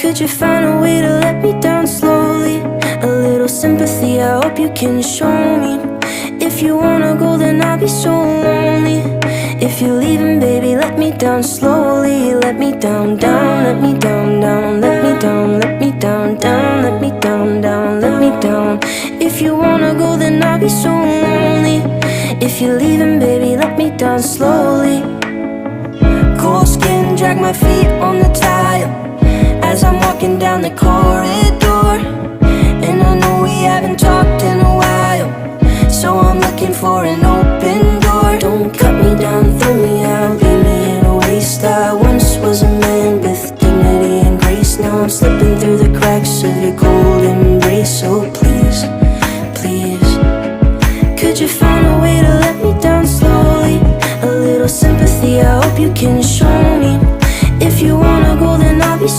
Could you find a way to let me down slowly? A little sympathy, I hope you can show me. If you wanna go, then I'll be so lonely. If you're leaving, baby, let me down slowly. Let me down, down, let me down, down. Let me down, let me down, down. Let me down, down, let me down. If you wanna go, then I'll be so lonely. If you're leaving, baby, let me down slowly. Cold skin, drag my feet on the tile as I'm walking down the corridor. And I know we haven't talked in a while, so I'm looking for an open door. Don't cut me down, throw me out, leave me in a waste. I once was a man with dignity and grace. Now I'm slipping through the cracks of your cold embrace. So please, please, could you find a way to let me down slowly? A little sympathy, I hope you can show me. If you wanna go, then I'll be so